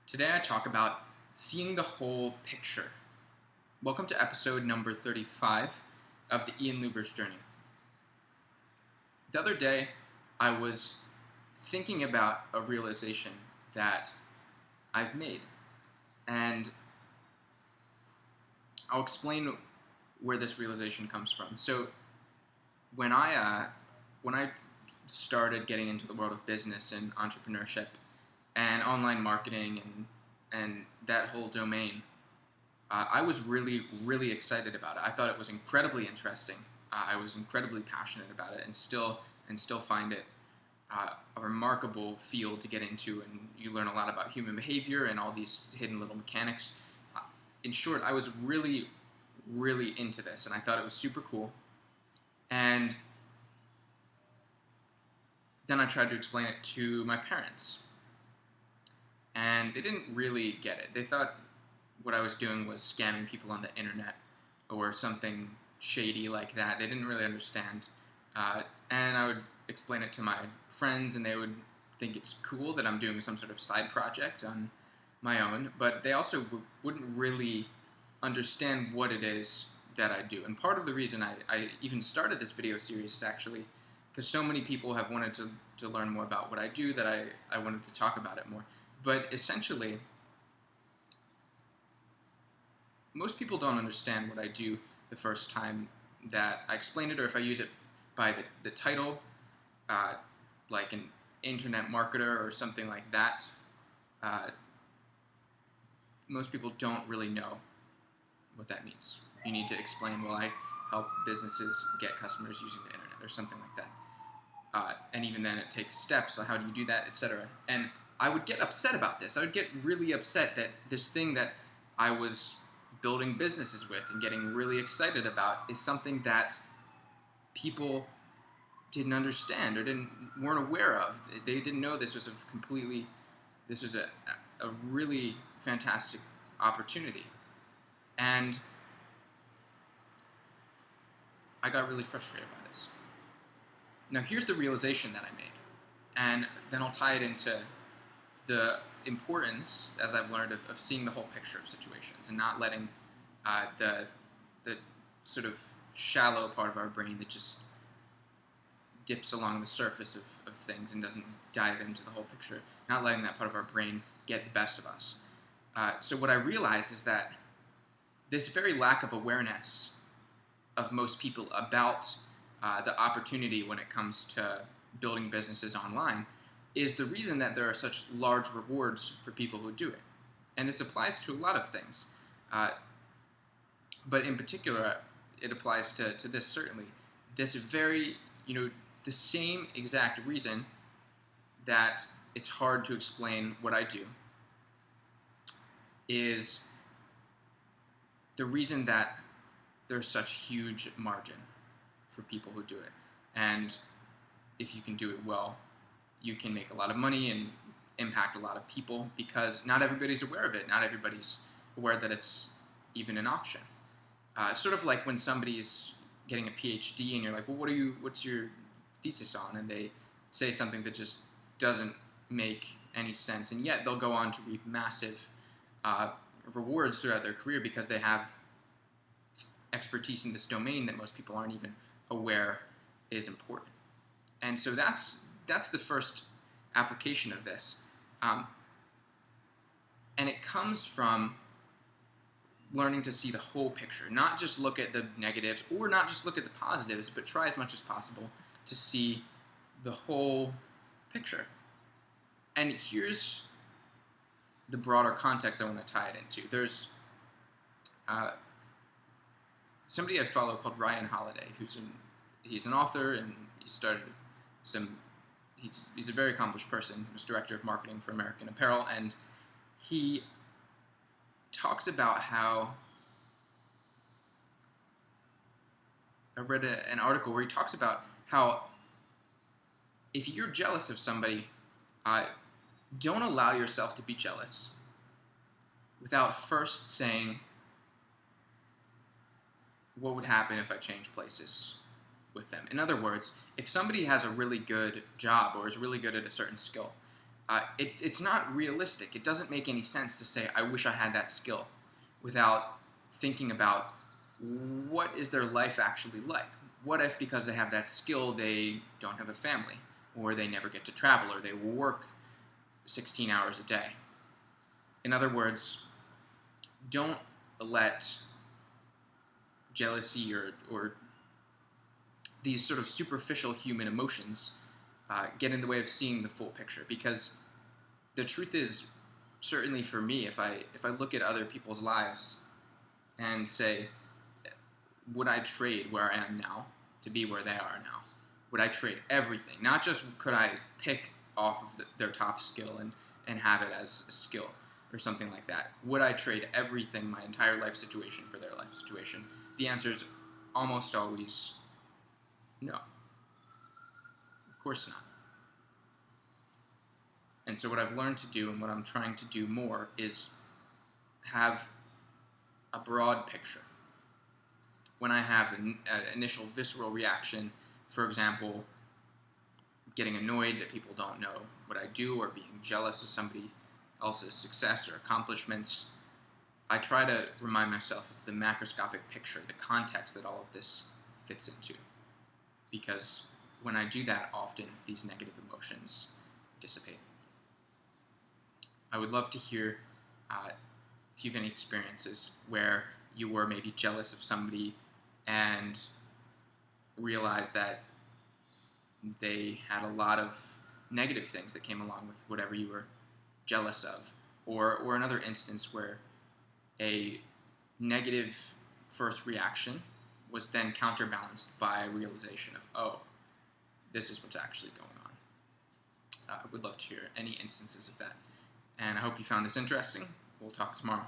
Today I talk about seeing the whole picture. Welcome to episode number 35 of the Ian Luebbers journey. The other day I was thinking about a realization that I've made, and I'll explain where this realization comes from. So when I started getting into the world of business and entrepreneurship and online marketing and that whole domain, I was really excited about it. I thought it was incredibly interesting. I was incredibly passionate about it, and still find it a remarkable field to get into. And you learn a lot about human behavior and all these hidden little mechanics. In short, I was really into this, and I thought it was super cool. And then I tried to explain it to my parents, and they didn't really get it. They thought what I was doing was scamming people on the internet or something shady like that. They didn't really understand. And I would explain it to my friends, and they would think it's cool that I'm doing some sort of side project on my own, but they also wouldn't really understand what it is that I do. And part of the reason I even started this video series is actually because so many people have wanted to learn more about what I do that I wanted to talk about it more. But essentially, most people don't understand what I do the first time that I explain it, or if I use it by the title, like an internet marketer or something like that. Most people don't really know what that means. You need to explain, well, I help businesses get customers using the internet or something like that. And even then it takes steps, so how do you do that, etc. And I would get upset about this. I would get really upset that this thing that I was building businesses with and getting really excited about is something that people didn't understand or weren't aware of. They didn't know this was a really fantastic opportunity. And I got really frustrated by this. Now here's the realization that I made, and then I'll tie it into the importance, as I've learned, of seeing the whole picture of situations and not letting the sort of shallow part of our brain that just dips along the surface of things and doesn't dive into the whole picture, not letting that part of our brain get the best of us. So what I realized is that this very lack of awareness of most people about the opportunity when it comes to building businesses online is the reason that there are such large rewards for people who do it. And this applies to a lot of things. But in particular, it applies to this certainly. This very, the same exact reason that it's hard to explain what I do is the reason that there's such huge margin for people who do it. And if you can do it well, you can make a lot of money and impact a lot of people, because not everybody's aware of it. Not everybody's aware that it's even an option. Sort of like when somebody's getting a PhD and you're like, well, what's your thesis on? And they say something that just doesn't make any sense, and yet they'll go on to reap massive rewards throughout their career because they have expertise in this domain that most people aren't even aware is important. And so that's the first application of this. And it comes from learning to see the whole picture, not just look at the negatives or not just look at the positives, but try as much as possible to see the whole picture. And here's the broader context I want to tie it into. There's somebody I follow called Ryan Holiday, he's an author, and he's a very accomplished person. He was director of marketing for American Apparel, and he talks about how, I read an article where he talks about how if you're jealous of somebody, don't allow yourself to be jealous without first saying, what would happen if I changed places with them? In other words, if somebody has a really good job or is really good at a certain skill, it's not realistic. It doesn't make any sense to say, I wish I had that skill, without thinking about what is their life actually like. What if, because they have that skill, they don't have a family, or they never get to travel, or they work 16 hours a day? In other words, don't let jealousy or these sort of superficial human emotions get in the way of seeing the full picture. Because the truth is, certainly for me, if I look at other people's lives and say, would I trade where I am now to be where they are now? Would I trade everything? Not just could I pick off of their top skill and have it as a skill or something like that. Would I trade everything, my entire life situation, for their life situation? The answer is almost always no. Of course not. And so what I've learned to do, and what I'm trying to do more, is have a broad picture. When I have an initial visceral reaction, for example, getting annoyed that people don't know what I do, or being jealous of somebody else's success or accomplishments, I try to remind myself of the macroscopic picture, the context that all of this fits into. Because when I do that, often these negative emotions dissipate. I would love to hear if you have any experiences where you were maybe jealous of somebody and realized that they had a lot of negative things that came along with whatever you were jealous of, or another instance where a negative first reaction was then counterbalanced by a realization of, oh, this is what's actually going on. I would love to hear any instances of that. And I hope you found this interesting. We'll talk tomorrow.